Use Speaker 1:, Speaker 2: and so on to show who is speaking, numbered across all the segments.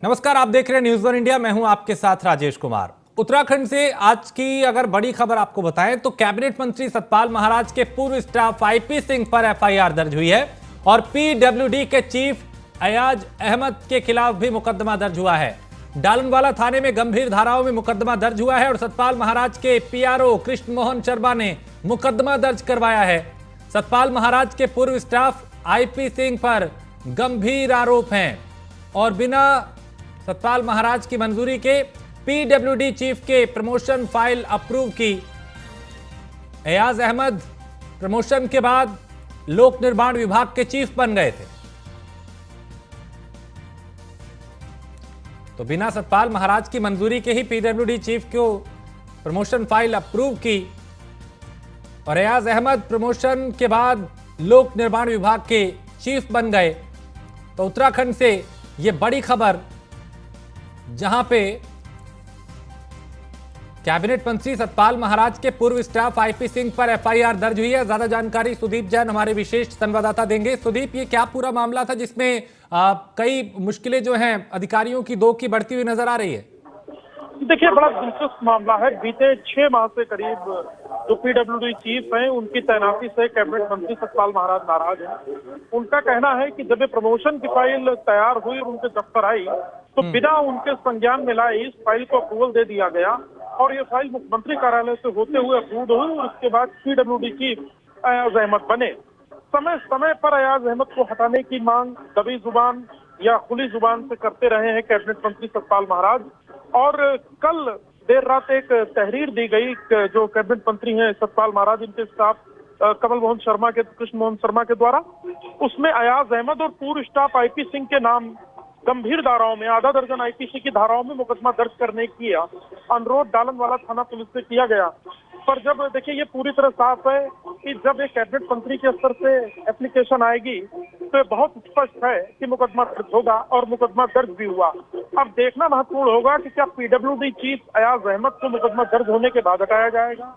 Speaker 1: नमस्कार, आप देख रहे हैं न्यूज़ वन इंडिया। मैं हूं आपके साथ राजेश कुमार। उत्तराखंड से आज की अगर बड़ी खबर आपको बताएं तो कैबिनेट मंत्री सतपाल महाराज के पूर्व स्टाफ आईपी सिंह पर एफआईआर दर्ज हुई है और पीडब्ल्यूडी के चीफ अयाज अहमद के खिलाफ भी मुकदमा दर्ज हुआ है। डालनवाला थाने में गंभीर धाराओं में मुकदमा दर्ज हुआ है और सतपाल महाराज के पीआरओ कृष्ण मोहन शर्मा ने मुकदमा दर्ज करवाया है। सतपाल महाराज के पूर्व स्टाफ आईपी सिंह पर गंभीर आरोप हैं और बिना सतपाल महाराज की मंजूरी के पीडब्ल्यूडी चीफ के प्रमोशन फाइल अप्रूव की। अयाज अहमद प्रमोशन के बाद लोक निर्माण विभाग के चीफ बन गए थे, तो बिना सतपाल महाराज की मंजूरी के ही पीडब्ल्यूडी चीफ को प्रमोशन फाइल अप्रूव की और अयाज अहमद प्रमोशन के बाद लोक निर्माण विभाग के चीफ बन गए। तो उत्तराखंड से यह बड़ी खबर, जहां पे कैबिनेट मंत्री सतपाल महाराज के पूर्व स्टाफ आईपी सिंह पर एफआईआर दर्ज हुई है। ज्यादा जानकारी सुदीप जैन हमारे विशेष संवाददाता देंगे। सुदीप, ये क्या पूरा मामला था जिसमें कई मुश्किलें जो हैं अधिकारियों की दो की बढ़ती हुई नजर आ रही है?
Speaker 2: देखिए, बड़ा दिलचस्प मामला है। बीते 6 माह से करीब जो पीडब्ल्यूडी चीफ हैं, उनकी तैनाती से कैबिनेट मंत्री सतपाल महाराज नाराज हैं। उनका कहना है कि जब ये प्रमोशन की फाइल तैयार हुई और उनके दफ्तर आई तो बिना उनके संज्ञान में लाए इस फाइल को अप्रूवल दे दिया गया और ये फाइल मुख्यमंत्री कार्यालय से होते हुए अप्रूव हुई और उसके बाद पीडब्ल्यूडी चीफ अयाज अहमद बने। समय समय पर अयाज अहमद को हटाने की मांग दबी जुबान या खुली जुबान से करते रहे हैं कैबिनेट मंत्री सतपाल महाराज। और कल देर रात एक तहरीर दी गई जो कैबिनेट मंत्री हैं सतपाल महाराज, इनके स्टाफ कमल मोहन शर्मा के कृष्ण मोहन शर्मा के द्वारा। उसमें अयाज अहमद और पूर्व स्टाफ आईपी सिंह के नाम गंभीर धाराओं में, आधा दर्जन आईपीसी की धाराओं में मुकदमा दर्ज करने की अनुरोध डालनवाला थाना पुलिस से किया गया। पर जब देखिए, ये पूरी तरह साफ है कि जब एक कैबिनेट मंत्री के स्तर से एप्लीकेशन आएगी तो बहुत स्पष्ट है कि मुकदमा दर्ज होगा और मुकदमा दर्ज भी हुआ। अब देखना महत्वपूर्ण होगा कि क्या पीडब्ल्यूडी चीफ अयाज अहमद को मुकदमा दर्ज होने के बाद हटाया जाएगा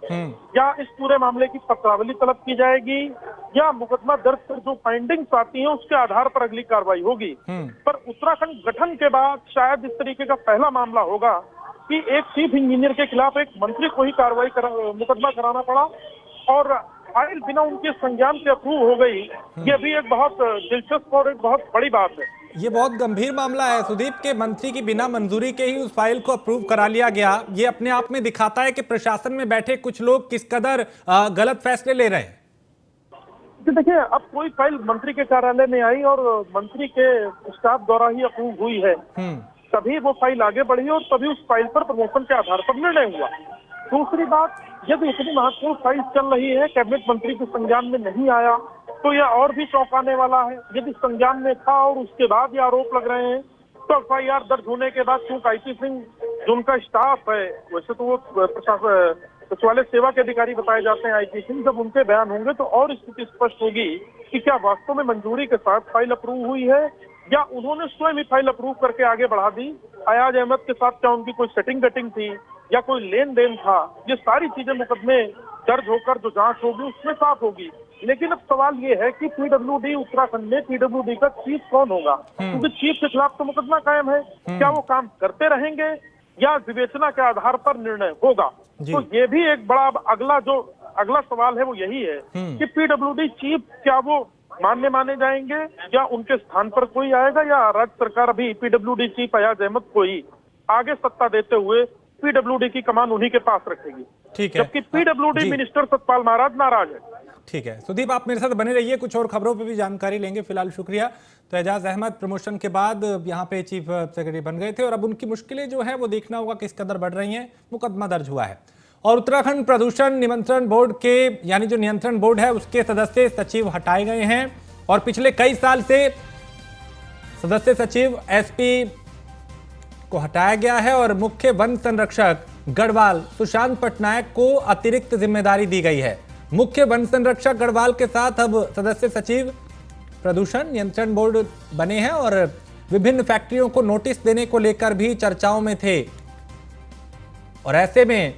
Speaker 2: या इस पूरे मामले की पत्रावली तलब की जाएगी या मुकदमा दर्ज कर जो फाइंडिंग्स आती हैं उसके आधार पर अगली कार्रवाई होगी। पर उत्तराखंड गठन के बाद शायद इस तरीके का पहला मामला होगा कि एक चीफ इंजीनियर के खिलाफ एक मंत्री को ही मुकदमा कराना पड़ा और फाइल बिना उनके संज्ञान से अप्रूव हो गई। ये भी एक बहुत दिलचस्प और एक बहुत बड़ी बात है।
Speaker 1: ये बहुत गंभीर मामला है सुदीप के मंत्री की बिना मंजूरी के ही उस फाइल को अप्रूव करा लिया गया। ये अपने आप में दिखाता है कि प्रशासन में बैठे कुछ लोग किस कदर गलत फैसले ले रहे हैं।
Speaker 2: देखिए, अब कोई फाइल मंत्री के कार्यालय में आई और मंत्री के स्टाफ द्वारा ही अप्रूव हुई है, तभी वो फाइल आगे बढ़ी और तभी उस फाइल पर प्रमोशन के आधार पर निर्णय हुआ। दूसरी बात, यदि इतनी महत्वपूर्ण फाइल चल रही है, कैबिनेट मंत्री के संज्ञान में नहीं आया तो यह और भी चौंकाने वाला है। यदि संज्ञान में था और उसके बाद ये आरोप लग रहे हैं तो एफआईआर दर्ज होने के बाद क्योंकि आईपी सिंह जो उनका स्टाफ है, वैसे तो वो प्रशासन सचिवालय सेवा के अधिकारी बताए जाते हैं आईपी सिंह, जब उनके बयान होंगे तो और स्थिति स्पष्ट होगी कि क्या वास्तव में मंजूरी के साथ फाइल अप्रूव हुई है या उन्होंने स्वयं ही फाइल अप्रूव करके आगे बढ़ा दी। अयाज अहमद के साथ क्या उनकी कोई सेटिंग गटिंग थी या कोई लेन देन था, ये सारी चीजें मुकदमे दर्ज होकर जो जांच होगी उसमें साफ होगी। लेकिन अब सवाल ये है कि पीडब्ल्यूडी उत्तराखंड में पीडब्ल्यूडी का चीफ कौन होगा, क्योंकि चीफ के खिलाफ तो मुकदमा कायम है। क्या वो काम करते रहेंगे या विवेचना के आधार पर निर्णय होगा? तो ये भी एक बड़ा अगला सवाल है, वो यही है कि पीडब्ल्यूडी चीफ क्या वो माने जाएंगे या उनके स्थान पर कोई आएगा या राज्य सरकार अभी पीडब्ल्यूडी चीफ अयाज अहमद को ही आगे सत्ता देते हुए पीडब्ल्यूडी की कमान उन्हीं के पास रखेगी।
Speaker 1: ठीक है,
Speaker 2: जबकि पीडब्ल्यूडी मिनिस्टर सतपाल महाराज नाराज है।
Speaker 1: ठीक है सुदीप, आप मेरे साथ बने रहिए, कुछ और खबरों पे भी जानकारी लेंगे। फिलहाल शुक्रिया। तो एजाज अहमद प्रमोशन के बाद यहाँ पे चीफ सेक्रेटरी बन गए थे और अब उनकी मुश्किलें जो है वो देखना होगा किस कदर बढ़ रही हैं। मुकदमा दर्ज हुआ है और उत्तराखंड प्रदूषण नियंत्रण बोर्ड के यानी जो नियंत्रण बोर्ड है उसके सदस्य सचिव हटाए गए हैं और पिछले कई साल से सदस्य सचिव एसपी को हटाया गया है और मुख्य वन संरक्षक गढ़वाल सुशांत पटनायक को अतिरिक्त जिम्मेदारी दी गई है। मुख्य वन संरक्षक गढ़वाल के साथ अब सदस्य सचिव प्रदूषण नियंत्रण बोर्ड बने हैं और विभिन्न फैक्ट्रियों को नोटिस देने को लेकर भी चर्चाओं में थे और ऐसे में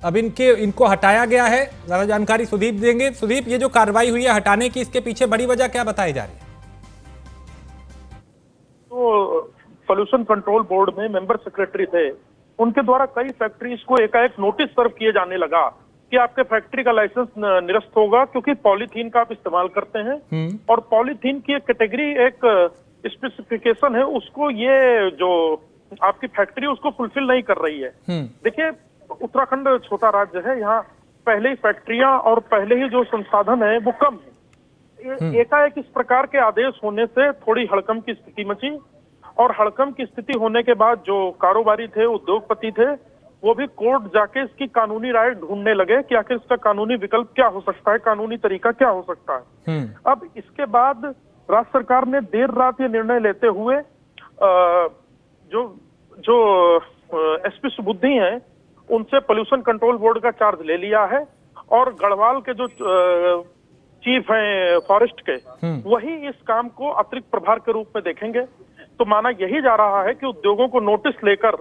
Speaker 1: अब इनको हटाया गया है। ज्यादा जानकारी सुदीप देंगे। सुदीप, ये जो कार्रवाई हुई है हटाने की, इसके पीछे बड़ी वजह क्या बताई जा रही है?
Speaker 2: तो पोल्यूशन कंट्रोल बोर्ड में मेंबर सेक्रेटरी थे, उनके द्वारा कई फैक्ट्रीज को एकाएक नोटिस सर्व किए जाने लगा कि आपके फैक्ट्री का लाइसेंस निरस्त होगा क्योंकि पॉलीथीन का आप इस्तेमाल करते हैं और पॉलीथीन की एक कैटेगरी, एक स्पेसिफिकेशन है, उसको ये जो आपकी फैक्ट्री उसको फुलफिल नहीं कर रही है। देखिए, उत्तराखंड छोटा राज्य है, यहाँ पहले ही फैक्ट्रियां और पहले ही जो संसाधन है वो कम है। एकाएक इस प्रकार के आदेश होने से थोड़ी हड़कंप की स्थिति मची और हड़कंप की स्थिति होने के बाद जो कारोबारी थे, उद्योगपति थे, वो भी कोर्ट जाके इसकी कानूनी राय ढूंढने लगे कि आखिर इसका कानूनी विकल्प क्या हो सकता है, कानूनी तरीका क्या हो सकता है। अब इसके बाद राज्य सरकार ने देर रात ये निर्णय लेते हुए जो एसपी सुबुद्धि हैं उनसे पोल्यूशन कंट्रोल बोर्ड का चार्ज ले लिया है और गढ़वाल के जो चीफ हैं फॉरेस्ट के, वही इस काम को अतिरिक्त प्रभार के रूप में देखेंगे। तो माना यही जा रहा है कि उद्योगों को नोटिस लेकर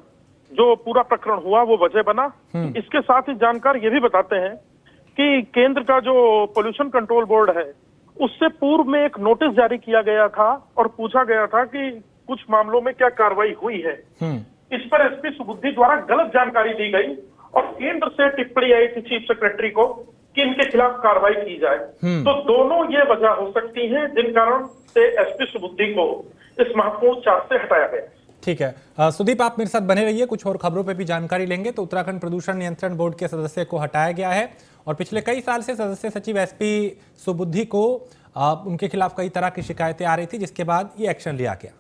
Speaker 2: जो पूरा प्रकरण हुआ वो वजह बना। इसके साथ ही जानकार ये भी बताते हैं कि केंद्र का जो पोल्यूशन कंट्रोल बोर्ड है उससे पूर्व में एक नोटिस जारी किया गया था और पूछा गया था कि कुछ मामलों में क्या कार्रवाई हुई है। इस पर एसपी सुबुद्धि द्वारा गलत जानकारी दी गई और केंद्र से टिप्पणी आई थी चीफ सेक्रेटरी को कि इनके खिलाफ कार्रवाई की जाए। तो दोनों ये वजह हो सकती है जिन कारण से एसपी सुबुद्धि को इस महत्वपूर्ण चार्ज से हटाया गया।
Speaker 1: ठीक है सुदीप, आप मेरे साथ बने रहिए, कुछ और खबरों पे भी जानकारी लेंगे। तो उत्तराखंड प्रदूषण नियंत्रण बोर्ड के सदस्य को हटाया गया है और पिछले कई साल से सदस्य सचिव एसपी सुबुद्धि को उनके खिलाफ कई तरह की शिकायतें आ रही थी, जिसके बाद ये एक्शन लिया गया।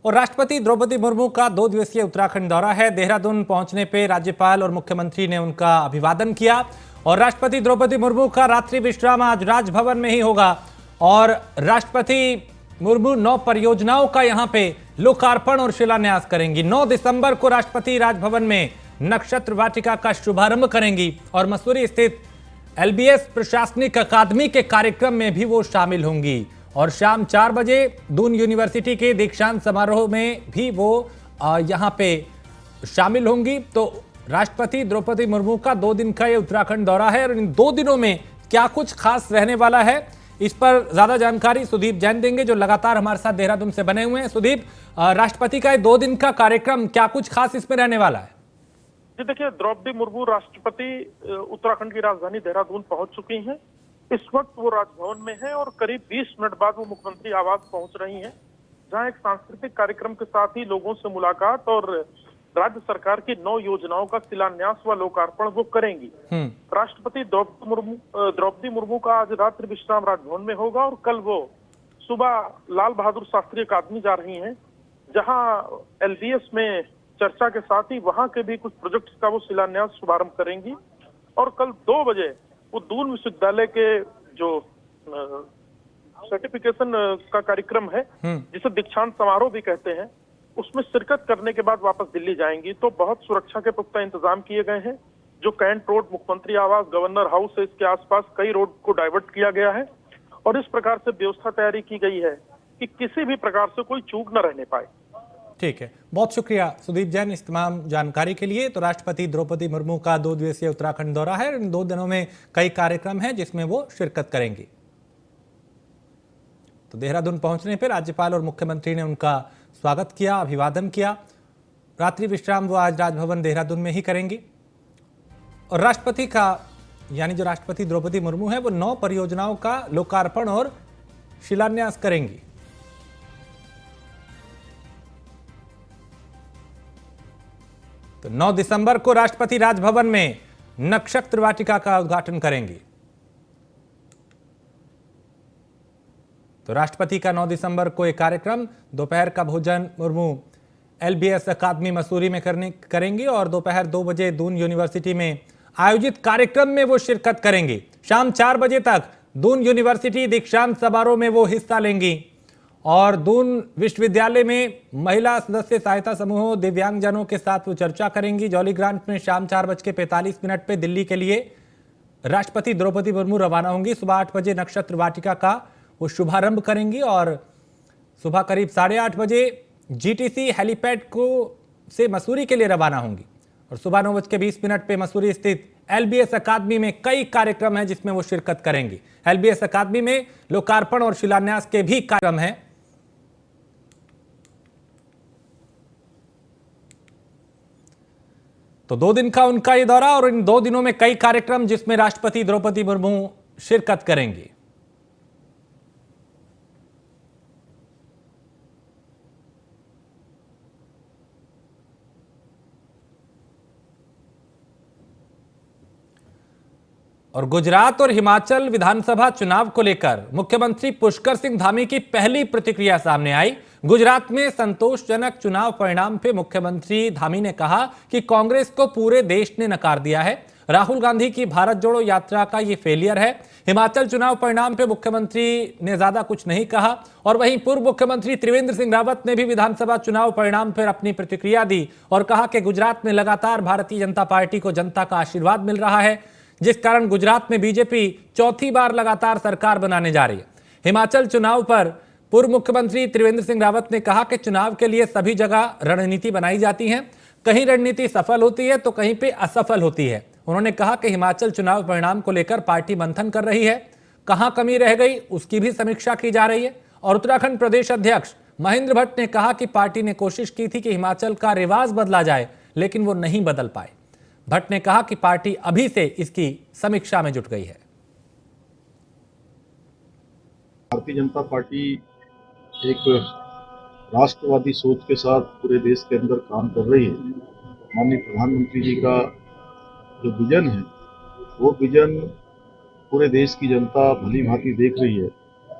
Speaker 1: और राष्ट्रपति द्रौपदी मुर्मू का 2 दिवसीय उत्तराखंड दौरा है। देहरादून पहुंचने पे राज्यपाल और मुख्यमंत्री ने उनका अभिवादन किया और राष्ट्रपति द्रौपदी मुर्मू का रात्रि विश्राम आज राजभवन में ही होगा और राष्ट्रपति मुर्मू 9 परियोजनाओं का यहां पे लोकार्पण और शिलान्यास करेंगी। 9 दिसंबर को राष्ट्रपति राजभवन में नक्षत्र वाटिका का शुभारंभ करेंगी और मसूरी स्थित एलबीएस प्रशासनिक अकादमी के कार्यक्रम में भी वो शामिल होंगी और शाम 4 बजे दून यूनिवर्सिटी के दीक्षांत समारोह में भी वो यहां पे शामिल होंगी। तो राष्ट्रपति द्रौपदी मुर्मू का 2 दिन का ये उत्तराखंड दौरा है और इन 2 दिनों में क्या कुछ खास रहने वाला है, इस पर ज्यादा जानकारी सुदीप जैन देंगे जो लगातार हमारे साथ देहरादून से बने हुए हैं। सुदीप, राष्ट्रपति का 2 दिन का कार्यक्रम, क्या कुछ खास इसमें रहने वाला है?
Speaker 2: जी देखिए, द्रौपदी मुर्मू राष्ट्रपति उत्तराखंड की राजधानी देहरादून पहुंच चुकी हैं। इस वक्त वो राजभवन में है और करीब 20 मिनट बाद वो मुख्यमंत्री आवास पहुंच रही हैं, जहां एक सांस्कृतिक कार्यक्रम के साथ ही लोगों से मुलाकात और राज्य सरकार की 9 योजनाओं का शिलान्यास व लोकार्पण वो करेंगी। राष्ट्रपति द्रौपदी मुर्मू का आज रात्रि विश्राम राजभवन में होगा और कल वो सुबह लाल बहादुर शास्त्री अकादमी जा रही हैं, जहां एलबीएस में चर्चा के साथ ही वहां के भी कुछ प्रोजेक्ट्स का वो शिलान्यास शुभारंभ करेंगी और कल 2 बजे वो दून विश्वविद्यालय के जो सर्टिफिकेशन का कार्यक्रम है, जिसे दीक्षांत समारोह भी कहते हैं, उसमें शिरकत करने के बाद वापस दिल्ली जाएंगी। तो बहुत सुरक्षा के पुख्ता इंतजाम किए गए हैं। जो कैंट रोड, मुख्यमंत्री आवास, गवर्नर हाउस है, इसके आसपास कई रोड को डाइवर्ट किया गया है और इस प्रकार से व्यवस्था तैयारी की गई है कि किसी भी प्रकार से कोई चूक न रहने पाए।
Speaker 1: ठीक है, बहुत शुक्रिया सुदीप जैन इस तमाम जानकारी के लिए। तो राष्ट्रपति द्रौपदी मुर्मू का 2 दिवसीय उत्तराखंड दौरा है। इन 2 दिनों में कई कार्यक्रम हैं जिसमें वो शिरकत करेंगी। तो देहरादून पहुंचने पर राज्यपाल और मुख्यमंत्री ने उनका स्वागत किया, अभिवादन किया। रात्रि विश्राम वो आज राजभवन देहरादून में ही करेंगी और राष्ट्रपति का यानी जो राष्ट्रपति द्रौपदी मुर्मू है वो 9 परियोजनाओं का लोकार्पण और शिलान्यास करेंगी। तो 9 दिसंबर को राष्ट्रपति राजभवन में नक्षत्र वाटिका का उद्घाटन करेंगी। तो राष्ट्रपति का 9 दिसंबर को एक कार्यक्रम, दोपहर का भोजन मुर्मू एलबीएस अकादमी मसूरी में करेंगी और दोपहर 2 बजे दून यूनिवर्सिटी में आयोजित कार्यक्रम में वो शिरकत करेंगी। शाम 4 बजे तक दून यूनिवर्सिटी दीक्षांत समारोह में वो हिस्सा लेंगी और दून विश्वविद्यालय में महिला सदस्य सहायता समूहों, दिव्यांगजनों के साथ वो चर्चा करेंगी। जॉली ग्रांट में शाम 4:45 पे दिल्ली के लिए राष्ट्रपति द्रौपदी मुर्मू रवाना होंगी। सुबह 8 बजे नक्षत्र वाटिका का वो शुभारंभ करेंगी और सुबह करीब 8:30 बजे जीटीसी हेलीपैड को से मसूरी के लिए रवाना होंगी और सुबह 9:20 पे मसूरी स्थित एलबीएस अकादमी में कई कार्यक्रम हैं जिसमें वो शिरकत करेंगी। एलबीएस अकादमी में लोकार्पण और शिलान्यास के भी कार्यक्रम हैं। तो 2 दिन का उनका ये दौरा और इन 2 दिनों में कई कार्यक्रम जिसमें राष्ट्रपति द्रौपदी मुर्मू शिरकत करेंगी। और गुजरात और हिमाचल विधानसभा चुनाव को लेकर मुख्यमंत्री पुष्कर सिंह धामी की पहली प्रतिक्रिया सामने आई। गुजरात में संतोषजनक चुनाव परिणाम पे मुख्यमंत्री धामी ने कहा कि कांग्रेस को पूरे देश ने नकार दिया है। राहुल गांधी की भारत जोड़ो यात्रा का ये फेलियर है। हिमाचल चुनाव परिणाम पे मुख्यमंत्री ने ज्यादा कुछ नहीं कहा। और वहीं पूर्व मुख्यमंत्री त्रिवेंद्र सिंह रावत ने भी विधानसभा चुनाव परिणाम पर अपनी प्रतिक्रिया दी और कहा कि गुजरात में लगातार भारतीय जनता पार्टी को जनता का आशीर्वाद मिल रहा है, जिस कारण गुजरात में बीजेपी चौथी बार लगातार सरकार बनाने जा रही है। हिमाचल चुनाव पर पूर्व मुख्यमंत्री त्रिवेंद्र सिंह रावत ने कहा कि चुनाव के लिए सभी जगह रणनीति बनाई जाती है, कहीं रणनीति सफल होती है तो कहीं पे असफल होती है। उन्होंने कहा कि हिमाचल चुनाव परिणाम को लेकर पार्टी मंथन कर रही है, कहां कमी रह गई उसकी भी समीक्षा की जा रही है। और उत्तराखंड प्रदेश अध्यक्ष महेंद्र भट्ट ने कहा कि पार्टी ने कोशिश की थी कि हिमाचल का रिवाज बदला जाए, लेकिन वो नहीं बदल पाए। भट्ट ने कहा कि पार्टी अभी से इसकी समीक्षा में जुट गई है।
Speaker 3: भारतीय जनता पार्टी एक राष्ट्रवादी सोच के साथ पूरे देश के अंदर काम कर रही है। माननीय प्रधानमंत्री जी का जो विजन है वो विजन पूरे देश की जनता भली भांति देख रही है।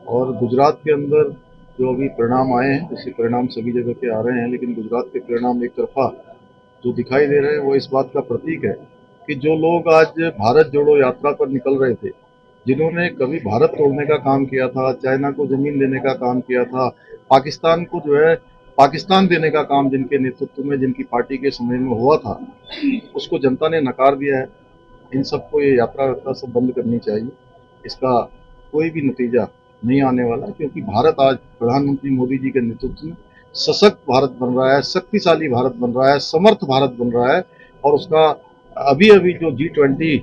Speaker 3: और गुजरात के अंदर जो अभी परिणाम आए हैं, जैसे परिणाम सभी जगह के आ रहे हैं, लेकिन गुजरात के परिणाम एक तरफा जो दिखाई दे रहे हैं वो इस बात का प्रतीक है कि जो लोग आज भारत जोड़ो यात्रा पर निकल रहे थे, जिन्होंने कभी भारत तोड़ने का काम किया था, चाइना को जमीन देने का काम किया था, पाकिस्तान को जो है पाकिस्तान देने का काम जिनके नेतृत्व में, जिनकी पार्टी के समय में हुआ था, उसको जनता ने नकार दिया है। इन सबको ये यात्रा सब बंद करनी चाहिए। इसका कोई भी नतीजा नहीं आने वाला, क्योंकि भारत आज प्रधानमंत्री मोदी जी के नेतृत्व में सशक्त भारत बन रहा है, शक्तिशाली भारत बन रहा है, समर्थ भारत बन रहा है। और उसका अभी अभी जो G20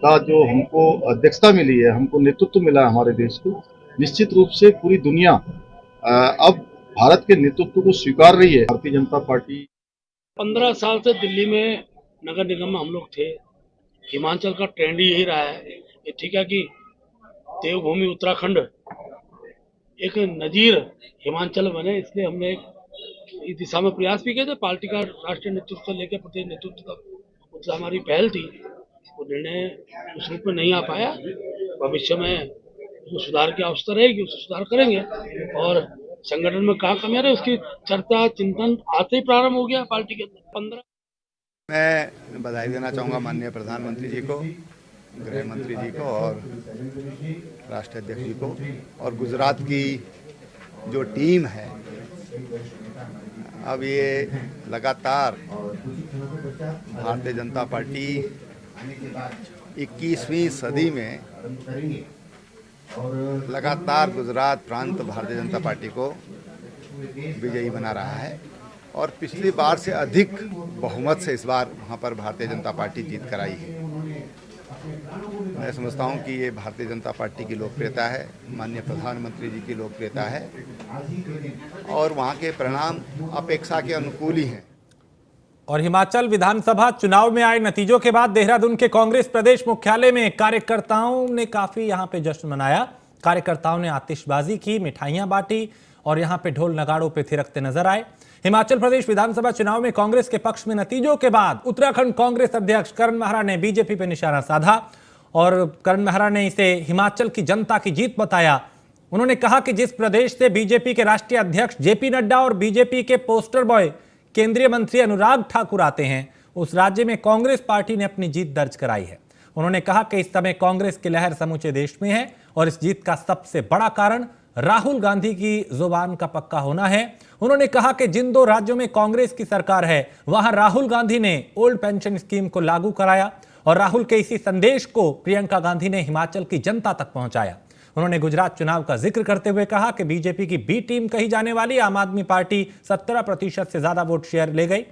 Speaker 3: का जो हमको अध्यक्षता मिली है, हमको नेतृत्व मिला है हमारे देश को, निश्चित रूप से पूरी दुनिया अब भारत के नेतृत्व को स्वीकार रही है। भारतीय जनता पार्टी
Speaker 4: 15 साल से दिल्ली में नगर निगम में हम लोग थे। हिमाचल का ट्रेंड यही रहा है। ये ठीक है कि देवभूमि उत्तराखंड एक नजीर हिमाचल बने, इसलिए हमने इस दिशा में प्रयास भी किए थे। पार्टी का राष्ट्रीय नेतृत्व से लेकर प्रदेश नेतृत्व तक उससे हमारी पहल थी। वो निर्णय उस रूप में नहीं आ पाया। भविष्य में जो सुधार की आवश्यकता रहेगी उससे सुधार करेंगे। और संगठन में कहाँ कमियां रहे उसकी चर्चा चिंतन आज से ही प्रारंभ हो गया पार्टी के अंदर। 15
Speaker 5: मैं बधाई देना चाहूँगा माननीय प्रधानमंत्री जी को, गृह मंत्री जी को और राष्ट्रीय अध्यक्ष जी को, और गुजरात की जो टीम है अब ये लगातार भारतीय जनता पार्टी 21वीं सदी में लगातार गुजरात प्रांत भारतीय जनता पार्टी को विजयी बना रहा है और पिछली बार से अधिक बहुमत से इस बार वहाँ पर भारतीय जनता पार्टी जीत कर आई है। मैं समझता हूँ कि ये भारतीय जनता पार्टी की लोकप्रियता है, माननीय प्रधानमंत्री जी की लोकप्रियता है और वहाँ के परिणाम अपेक्षा के अनुकूल ही हैं।
Speaker 1: और हिमाचल विधानसभा चुनाव में आए नतीजों के बाद देहरादून के कांग्रेस प्रदेश मुख्यालय में कार्यकर्ताओं ने काफी यहां पे जश्न मनाया। कार्यकर्ताओं ने आतिशबाजी की, मिठाइयां बांटी और यहां पे ढोल नगाड़ों पे थिरकते नजर आए। हिमाचल प्रदेश विधानसभा चुनाव में कांग्रेस के पक्ष में नतीजों के बाद उत्तराखंड कांग्रेस अध्यक्ष करण मेहरा ने बीजेपी पर निशाना साधा और करण मेहरा ने इसे हिमाचल की जनता की जीत बताया। उन्होंने कहा कि जिस प्रदेश से बीजेपी के राष्ट्रीय अध्यक्ष जेपी नड्डा और बीजेपी के पोस्टर बॉय केंद्रीय मंत्री अनुराग ठाकुर आते हैं, उस राज्य में कांग्रेस पार्टी ने अपनी जीत दर्ज कराई है। उन्होंने कहा कि इस समय कांग्रेस की लहर समूचे देश में है और इस जीत का सबसे बड़ा कारण राहुल गांधी की जुबान का पक्का होना है। उन्होंने कहा कि जिन 2 राज्यों में कांग्रेस की सरकार है वहां राहुल गांधी ने ओल्ड पेंशन स्कीम को लागू कराया और राहुल के इसी संदेश को प्रियंका गांधी ने हिमाचल की जनता तक पहुंचाया। उन्होंने गुजरात चुनाव का जिक्र करते हुए कहा कि बीजेपी की बी टीम कही जाने वाली आम आदमी पार्टी 17% से ज्यादा वोट शेयर ले गई।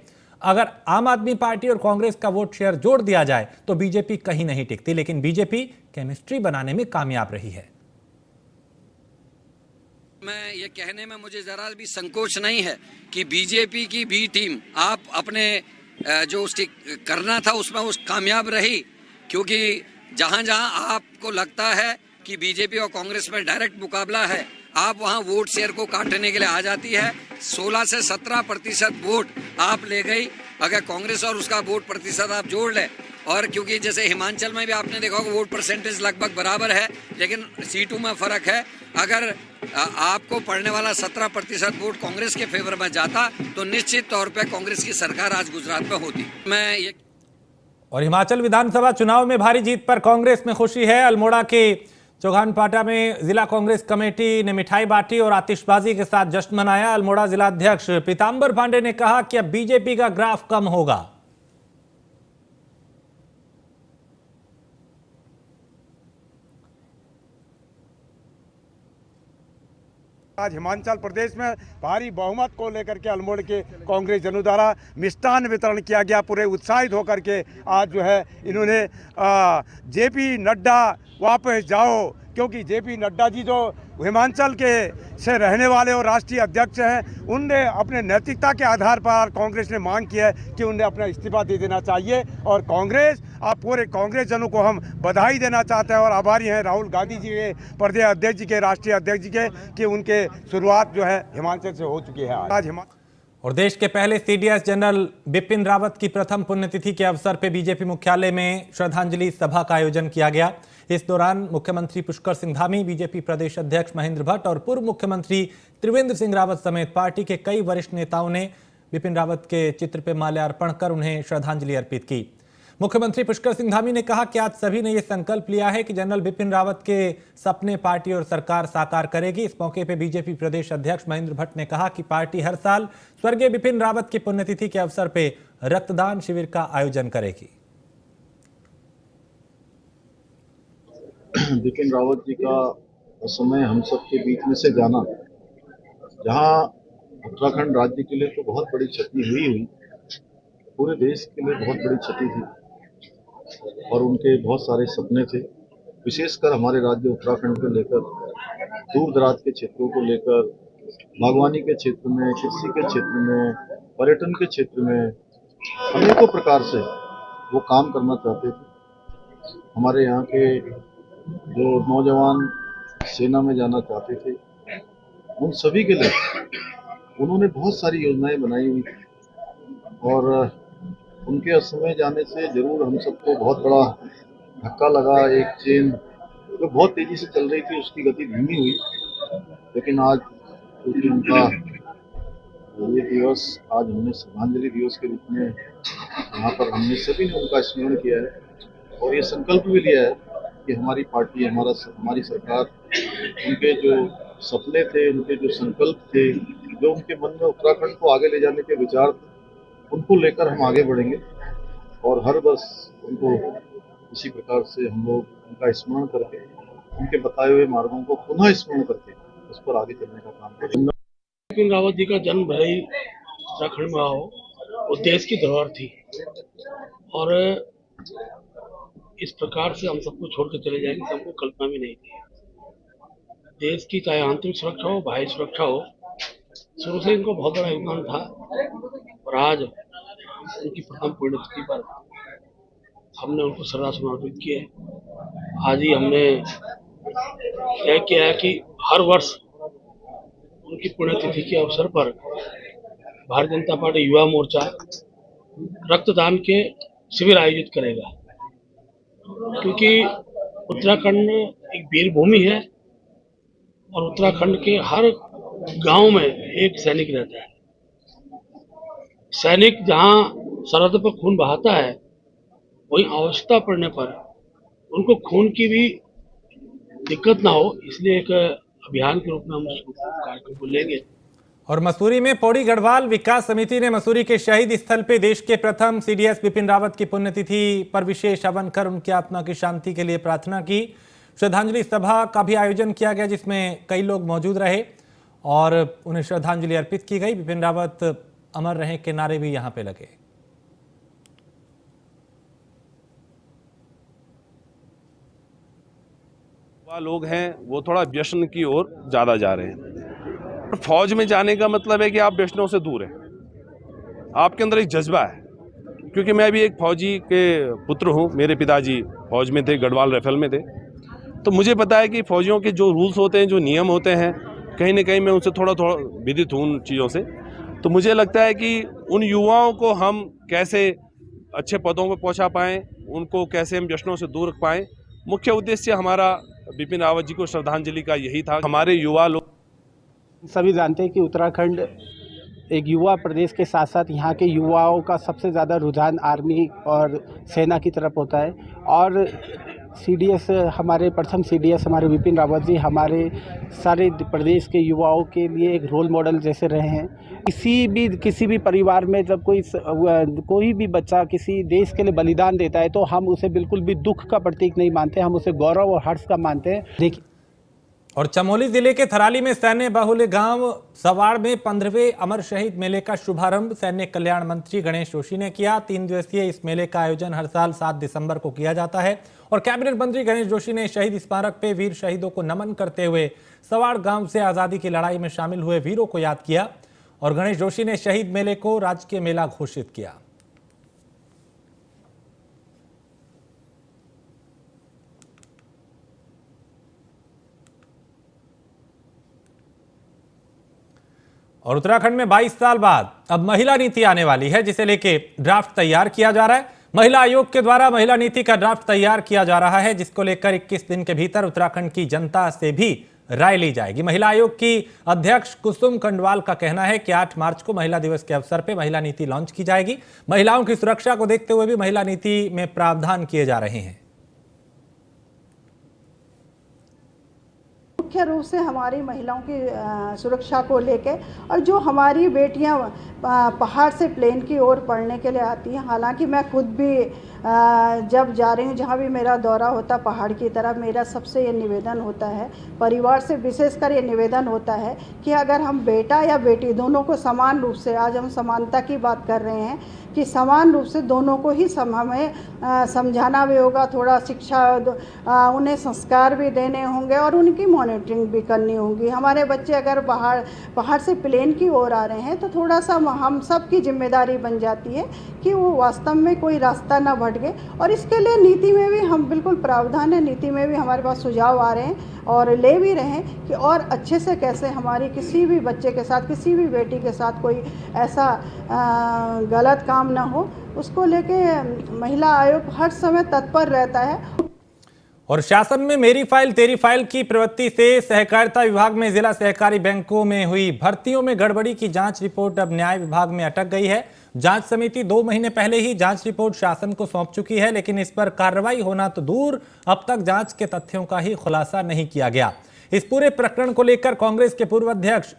Speaker 1: अगर आम आदमी पार्टी और कांग्रेस का वोट शेयर जोड़ दिया जाए तो बीजेपी कहीं नहीं टिकती, लेकिन बीजेपी केमिस्ट्री बनाने में कामयाब रही है।
Speaker 6: मैं ये कहने में मुझे जरा भी संकोच नहीं है कि बीजेपी की बी टीम, आप अपने जो उसकी करना था उसमें उस कामयाब रही, क्योंकि जहां जहां आपको लगता है कि बीजेपी और कांग्रेस में डायरेक्ट मुकाबला है, आप वहां वोट शेयर को काटने के लिए आ जाती है। 16 से 17% वोट आप ले गई। अगर कांग्रेस और उसका वोट प्रतिशत आप जोड़ लें, और क्योंकि जैसे हिमाचल में भी आपने देखा होगा वोट परसेंटेज लगभग बराबर है, लेकिन सीटों में फर्क है। अगर आपको पड़ने वाला 17% वोट कांग्रेस के फेवर में जाता तो निश्चित तौर पे कांग्रेस की सरकार आज गुजरात में होती। मैं ये
Speaker 1: और हिमाचल विधानसभा चुनाव में भारी जीत पर कांग्रेस में खुशी है। अल्मोड़ा के चौगानपाटा में जिला कांग्रेस कमेटी ने मिठाई बांटी और आतिशबाजी के साथ जश्न मनाया। अल्मोड़ा जिला अध्यक्ष पीतांबर पांडे ने कहा कि अब बीजेपी का ग्राफ कम होगा।
Speaker 7: आज हिमाचल प्रदेश में भारी बहुमत को लेकर के अल्मोड़ा के कांग्रेस जनों द्वारा मिष्ठान वितरण किया गया। पूरे उत्साहित होकर के आज जो है इन्होंने जेपी नड्डा वापस जाओ, क्योंकि जेपी नड्डा जी जो हिमाचल के से रहने वाले और राष्ट्रीय अध्यक्ष हैं, उनने अपने नैतिकता के आधार पर कांग्रेस ने मांग की है कि उन्हें अपना इस्तीफा दे देना चाहिए। और कांग्रेस आप पूरे कांग्रेस जनों को हम बधाई देना चाहते हैं और आभारी हैं राहुल गांधी जी के, प्रदेश अध्यक्ष जी के, राष्ट्रीय अध्यक्ष जी के, कि उनके शुरुआत जो है हिमाचल से हो चुकी है। आज
Speaker 1: और देश के पहले सीडीएस जनरल बिपिन रावत की प्रथम पुण्यतिथि के अवसर पर बीजेपी मुख्यालय में श्रद्धांजलि सभा का आयोजन किया गया। इस दौरान मुख्यमंत्री पुष्कर सिंह धामी, बीजेपी प्रदेश अध्यक्ष महेंद्र भट्ट और पूर्व मुख्यमंत्री त्रिवेंद्र सिंह रावत समेत पार्टी के कई वरिष्ठ नेताओं ने बिपिन रावत के चित्र पर माल्यार्पण कर उन्हें श्रद्धांजलि अर्पित की। मुख्यमंत्री पुष्कर सिंह धामी ने कहा कि आज सभी ने यह संकल्प लिया है कि जनरल बिपिन रावत के सपने पार्टी और सरकार साकार करेगी। इस मौके पर बीजेपी प्रदेश अध्यक्ष महेंद्र भट्ट ने कहा कि पार्टी हर साल स्वर्गीय बिपिन रावत की पुण्यतिथि के अवसर पर रक्तदान शिविर का आयोजन करेगी।
Speaker 3: बिपिन रावत जी का समय हम सब के बीच में से जाना, जहां उत्तराखंड राज्य के लिए तो बहुत बड़ी क्षति हुई, पूरे देश के लिए बहुत बड़ी क्षति थी और उनके बहुत सारे सपने थे। विशेषकर हमारे राज्य उत्तराखंड को लेकर, दूर दराज के क्षेत्रों को लेकर, बागवानी के क्षेत्र में, कृषि के क्षेत्र में, पर्यटन के क्षेत्र में अनेकों प्रकार से वो काम करना चाहते थे। हमारे यहाँ के जो नौजवान सेना में जाना चाहते थे, उन सभी के लिए उन्होंने बहुत सारी योजनाएं बनाई हुई थी और उनके असमय जाने से जरूर हम सबको बहुत बड़ा धक्का लगा। एक चेन जो बहुत तेजी से चल रही थी उसकी गति धीमी हुई, लेकिन आज क्योंकि उनका ये दिवस आज हमने श्रद्धांजलि दिवस के रूप में यहाँ पर हमने सभी ने उनका स्मरण किया है और ये संकल्प भी लिया है कि हमारी पार्टी, हमारी सरकार, उनके जो सपने थे, उनके जो संकल्प थे, जो उनके मन में उत्तराखंड को आगे ले जाने के विचार थे, उनको लेकर हम आगे बढ़ेंगे और हर वर्ष उनको इसी प्रकार से हम लोग उनका स्मरण करके, उनके बताए हुए मार्गों को पुनः स्मरण करके उस पर आगे चलने का काम करेंगे।
Speaker 4: बिपिन रावत जी का जन्म भले ही उत्तराखंड में हो, वो देश की धरोहर थी और इस प्रकार से हम सबको छोड़ कर चले जाएंगे, हमको कल्पना भी नहीं थी। देश की चाहे आंतरिक सुरक्षा हो, बाह्य सुरक्षा हो, शुरू से इनको बहुत बड़ा योगदान था और आज उनकी प्रथम पुण्यतिथि पर हमने उनको श्रद्धा समर्पित की है। आज ही हमने तय किया है कि हर वर्ष उनकी पुण्यतिथि के अवसर पर भारतीय जनता पार्टी युवा मोर्चा रक्तदान के शिविर आयोजित करेगा, क्योंकि उत्तराखंड एक वीर भूमि है और उत्तराखंड के हर गांव में एक सैनिक रहता है। सैनिक जहां सरहद पर खून बहाता है, वहीं आवश्यकता पड़ने पर उनको खून की भी दिक्कत ना हो, इसलिए एक अभियान के रूप में हम उस कार्यक्रम को लेंगे।
Speaker 1: और मसूरी में पौड़ी गढ़वाल विकास समिति ने मसूरी के शहीद स्थल पे देश के प्रथम सीडीएस बिपिन रावत की पुण्यतिथि पर विशेष हवन कर उनकी आत्मा की शांति के लिए प्रार्थना की। श्रद्धांजलि सभा का भी आयोजन किया गया, जिसमें कई लोग मौजूद रहे और उन्हें श्रद्धांजलि अर्पित की गई। बिपिन रावत अमर रहे के नारे भी यहाँ पे लगे।
Speaker 8: लोग हैं वो थोड़ा व्यसन की ओर ज्यादा जा रहे हैं। फौज में जाने का मतलब है कि आप व्यसनों से दूर हैं, आपके अंदर एक जज्बा है क्योंकि मैं भी एक फौजी के पुत्र हूँ, मेरे पिताजी फौज में थे, गढ़वाल राइफल में थे, तो मुझे पता है कि फौजियों के जो रूल्स होते हैं, जो नियम होते हैं, कहीं ना कहीं मैं उनसे थोड़ा विदित हूँ उन चीज़ों से। तो मुझे लगता है कि उन युवाओं को हम कैसे अच्छे पदों पर पहुँचा पाएँ, उनको कैसे हम जश्नों से दूर रख पाएँ, मुख्य उद्देश्य हमारा बिपिन रावत जी को श्रद्धांजलि का यही था। हमारे युवा लोग
Speaker 9: सभी जानते हैं कि उत्तराखंड एक युवा प्रदेश के साथ साथ यहाँ के युवाओं का सबसे ज़्यादा रुझान आर्मी और सेना की तरफ होता है। और सीडीएस हमारे प्रथम सीडीएस हमारे बिपिन रावत जी हमारे सारे प्रदेश के युवाओं के लिए एक रोल मॉडल जैसे रहे हैं। किसी भी परिवार में जब कोई भी बच्चा किसी देश के लिए बलिदान देता है तो हम उसे बिल्कुल भी दुख का प्रतीक नहीं मानते, हम उसे गौरव और हर्ष का मानते हैं। देखिए,
Speaker 1: और चमोली जिले के थराली में सैन्य बाहुल्य गांव सवाड़ में 15वें अमर शहीद मेले का शुभारंभ सैन्य कल्याण मंत्री गणेश जोशी ने किया। 3 दिवसीय इस मेले का आयोजन हर साल 7 दिसंबर को किया जाता है और कैबिनेट मंत्री गणेश जोशी ने शहीद स्मारक पे वीर शहीदों को नमन करते हुए सवाड़ गांव से आजादी की लड़ाई में शामिल हुए वीरों को याद किया और गणेश जोशी ने शहीद मेले को राजकीय मेला घोषित किया। और उत्तराखंड में 22 साल बाद अब महिला नीति आने वाली है, जिसे लेके ड्राफ्ट तैयार किया जा रहा है। महिला आयोग के द्वारा महिला नीति का ड्राफ्ट तैयार किया जा रहा है, जिसको लेकर 21 दिन के भीतर उत्तराखंड की जनता से भी राय ली जाएगी। महिला आयोग की अध्यक्ष कुसुम कंडवाल का कहना है कि 8 मार्च को महिला दिवस के अवसर पर महिला नीति लॉन्च की जाएगी। महिलाओं की सुरक्षा को देखते हुए भी महिला नीति में प्रावधान किए जा रहे हैं।
Speaker 10: मुख्य रूप से हमारी महिलाओं की सुरक्षा को लेके और जो हमारी बेटियां पहाड़ से प्लेन की ओर पढ़ने के लिए आती हैं, हालांकि मैं खुद भी जब जा रही हूँ, जहाँ भी मेरा दौरा होता पहाड़ की तरफ, मेरा सबसे ये निवेदन होता है, परिवार से विशेषकर ये निवेदन होता है कि अगर हम बेटा या बेटी दोनों को समान रूप से, आज हम समानता की बात कर रहे हैं कि समान रूप से दोनों को ही हमें समझाना भी होगा, थोड़ा शिक्षा उन्हें संस्कार भी देने होंगे और उनकी मॉनिटरिंग भी करनी होगी। हमारे बच्चे अगर पहाड़ से प्लेन की ओर आ रहे हैं तो थोड़ा सा हम सब की जिम्मेदारी बन जाती है कि वो वास्तव में कोई रास्ता ना भटके और इसके लिए नीति में भी हम बिल्कुल प्रावधान है, नीति में भी हमारे पास सुझाव आ रहे हैं और ले भी रहे हैं कि और अच्छे से कैसे हमारी किसी भी बच्चे के साथ, किसी भी बेटी के साथ कोई ऐसा गलत काम ना हो, उसको लेके महिला आयोग हर समय तत्पर रहता है।
Speaker 1: और शासन में मेरी फाइल तेरी फाइल की प्रवृत्ति से सहकारिता विभाग में जिला सहकारी बैंकों में हुई भर्तियों में गड़बड़ी की जांच रिपोर्ट अब न्याय विभाग में अटक गई है। जांच समिति 2 महीने पहले ही जांच रिपोर्ट शासन को सौंप चुकी है, लेकिन इस पर कार्रवाई होना तो दूर, अब तक जांच के तथ्यों का ही खुलासा नहीं किया गया। इस पूरे प्रकरण को लेकर कांग्रेस के पूर्व अध्यक्ष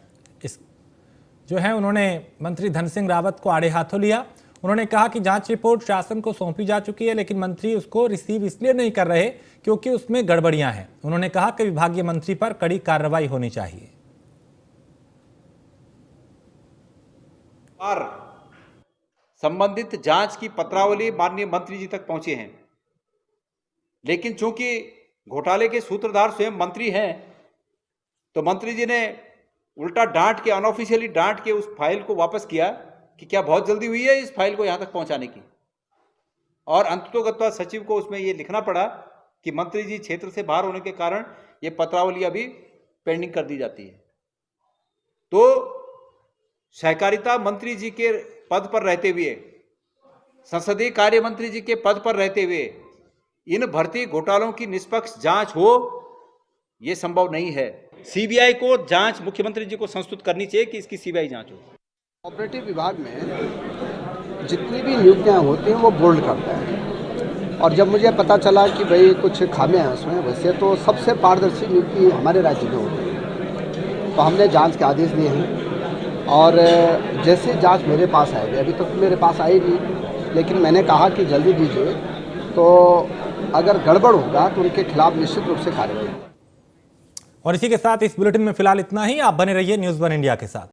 Speaker 1: जो है उन्होंने मंत्री धन सिंह रावत को आड़े हाथों लिया। उन्होंने कहा कि जांच रिपोर्ट शासन को सौंपी जा चुकी है, लेकिन मंत्री उसको रिसीव इसलिए नहीं कर रहे क्योंकि उसमें गड़बड़ियां हैं। उन्होंने कहा कि विभागीय मंत्री पर कड़ी कार्रवाई होनी चाहिए।
Speaker 11: और संबंधित जांच की पत्रावली माननीय मंत्री जी तक पहुंचे हैं, लेकिन चूंकि घोटाले के सूत्रधार स्वयं मंत्री हैं, तो मंत्री जी ने उल्टा डांट के, अनऑफिशियली डांट के उस फाइल को वापस किया कि क्या बहुत जल्दी हुई है इस फाइल को यहां तक पहुंचाने की। और अंततोगत्वा सचिव को उसमें यह लिखना पड़ा कि मंत्री जी क्षेत्र से बाहर होने के कारण ये पत्रावली अभी पेंडिंग कर दी जाती है। तो सहकारिता मंत्री जी के पद पर रहते हुए, संसदीय कार्य मंत्री जी के पद पर रहते हुए इन भर्ती घोटालों की निष्पक्ष जांच हो, यह संभव नहीं है। सीबीआई को जांच मुख्यमंत्री जी को संस्तुत करनी चाहिए कि इसकी सीबीआई जांच हो।
Speaker 12: ऑपरेटिव विभाग में जितनी भी नियुक्तियां होती हैं वो बोल्ड करता है, और जब मुझे पता चला कि भाई कुछ खामियां हैं उसमें, वैसे तो सबसे पारदर्शी नियुक्ति हमारे राज्य में होती है, तो हमने जांच के आदेश दिए हैं और जैसे जांच मेरे पास आएगी, अभी तक तो मेरे पास आई नहीं, लेकिन मैंने कहा कि जल्दी दीजिए, तो अगर गड़बड़ होगा तो उनके खिलाफ निश्चित रूप से कार्रवाई।
Speaker 1: और इसी के साथ इस बुलेटिन में फिलहाल इतना ही। आप बने रहिए न्यूज़ 1 इंडिया के साथ।